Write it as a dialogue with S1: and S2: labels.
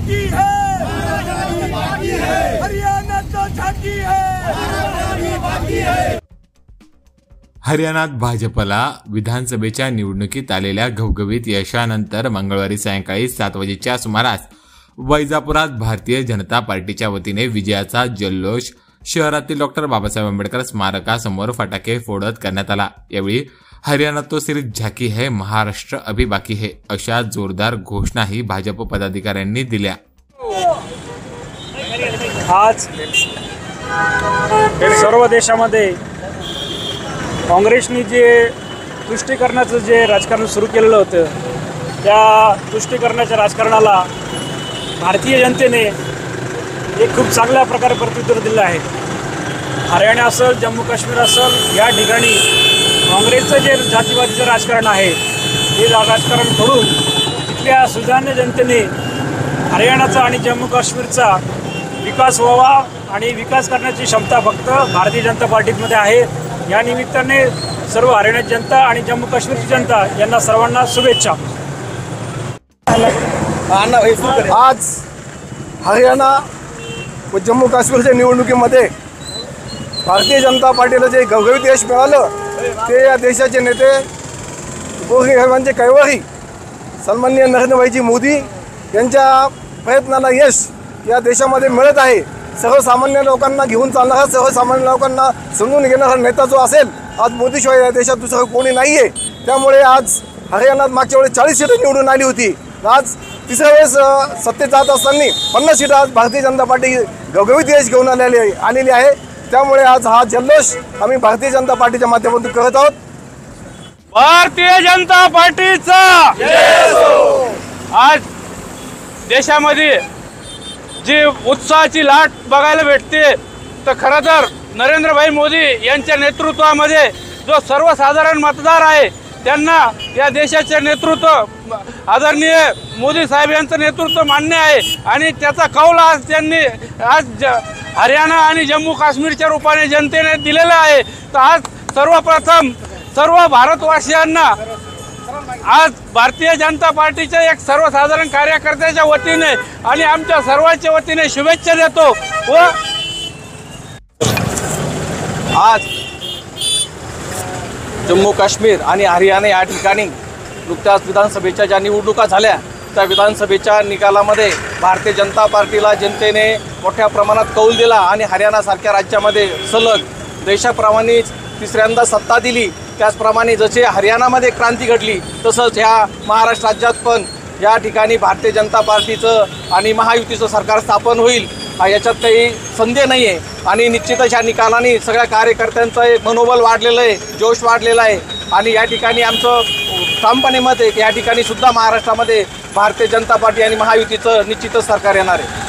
S1: झाकी है, हरियाणा तो झाकी है।
S2: हरियाणात भाजपला विधानसभेच्या निवडणुकीत आलेल्या घवघवीत यशानंतर मंगळवारी सायंकाळी 7 वाजेच्या सुमारास वैजापुरात भारतीय जनता पार्टीच्या वतीने विजयाचा जल्लोष शहरातील डॉ. बाबासाहेब आंबेडकर स्मारकासमोर फटाके फोडत करण्यात आला। यावेळी हरियाणा तो सिर्फ झाकी है, महाराष्ट्र अभी बाकी है अशा जोरदार घोषणाही भाजप पदाधिकाऱ्यांनी दिल्या।
S3: आज सर्व देशामध्ये काँग्रेसने जे तुष्टीकरणाचं जे राजकारण सुरू केलेलं होतं, त्या तुष्टीकरणाच्या राजकारणाला भारतीय जनतेने एक खूप चांगल्या प्रकारे प्रत्युत्तर दिलं आहे। हरियाणा असेल, जम्मू काश्मीर असेल, या ठिकाणी काँग्रेसचं जे जातीवादीचं राजकारण आहे हे राजकारण करून तिथल्या सुजाण्य जनतेने हरियाणाचा आणि जम्मू काश्मीरचा विकास व्हावा आणि विकास करण्याची क्षमता फक्त भारतीय जनता पार्टीमध्ये आहे। या निमित्ताने सर्व हरियाणाची जनता आणि जम्मू काश्मीरची जनता यांना सर्वांना शुभेच्छा।
S4: आज हरियाणा व जम्मू काश्मीरच्या निवडणुकीमध्ये भारतीय जनता पार्टीला जे घवघवीत यश मिळालं ते या देशाचे नेते गोरगरिबांचे कैवारी सन्माननीय नरेंद्रभाईजी मोदी यांच्या प्रयत्नाला यश या देशामध्ये मिळत आहे। सर्वसामान्य लोकांना घेऊन चालणारा, सर्वसामान्य लोकांना समजून घेणारा नेता जो असेल, आज मोदीशिवाय या देशात दुसरं कोणी नाही आहे। त्यामुळे आज हरियाणात मागच्या वेळेस 40 सीटं निवडून आली होती, आज तिसऱ्या वेळेस सत्तेत जात असताना 50 सीटं आज भारतीय जनता पार्टी घवघवीत यश घेऊन आलेली आहे। त्यामुळे आज हा जल्लोष आम्ही भारतीय जनता पार्टीच्या माध्यमातून करत आहोत।
S3: भारतीय जनता पार्टीचा आज देशामध्ये जी उत्साहाची लाट बघायला भेटते, तर खरं तर नरेंद्रभाई मोदी यांच्या नेतृत्वामध्ये जो सर्वसाधारण मतदार आहे त्यांना या देशाचे नेतृत्व आदरणीय मोदी साहेब यांचं नेतृत्व मान्य आहे आणि त्याचा कौल आज त्यांनी हरियाणा आणि जम्मू काश्मीरच्या रूपाने जनतेने दिलेला आहे। तर आज सर्वप्रथम सर्व भारतवासियांना आज भारतीय जनता पार्टीच्या एक सर्वसाधारण कार्यकर्त्याच्या वतीने आणि आमच्या सर्वांच्या वतीने शुभेच्छा देतो। व
S5: आज जम्मू काश्मीर आणि हरियाणा या ठिकाणी नुकत्याच विधानसभेच्या ज्या निवडणुका झाल्या त्या विधानसभेच्या निकालामध्ये भारतीय जनता पार्टीला जनतेने मोठ्या प्रमाणात कौल दिला आणि हरियाणासारख्या राज्यामध्ये सलग देशाप्रमाणेच तिसऱ्यांदा सत्ता दिली। त्याचप्रमाणे जसे हरियाणामध्ये क्रांती घडली तसंच ह्या महाराष्ट्र राज्यात पण या ठिकाणी भारतीय जनता पार्टीचं आणि महायुतीचं सरकार स्थापन होईल याच्यात काही संदेह नाही आहे। आणि निश्चितच या निकालाने सगळ्या कार्यकर्त्यांचं एक मनोबल वाढलेलं आहे, जोश वाढलेला आहे आणि या ठिकाणी आमचं ठामपणे मत आहे की या ठिकाणी सुद्धा महाराष्ट्रामध्ये भारतीय जनता पार्टी आणि महायुतीचं निश्चितच सरकार येणार आहे।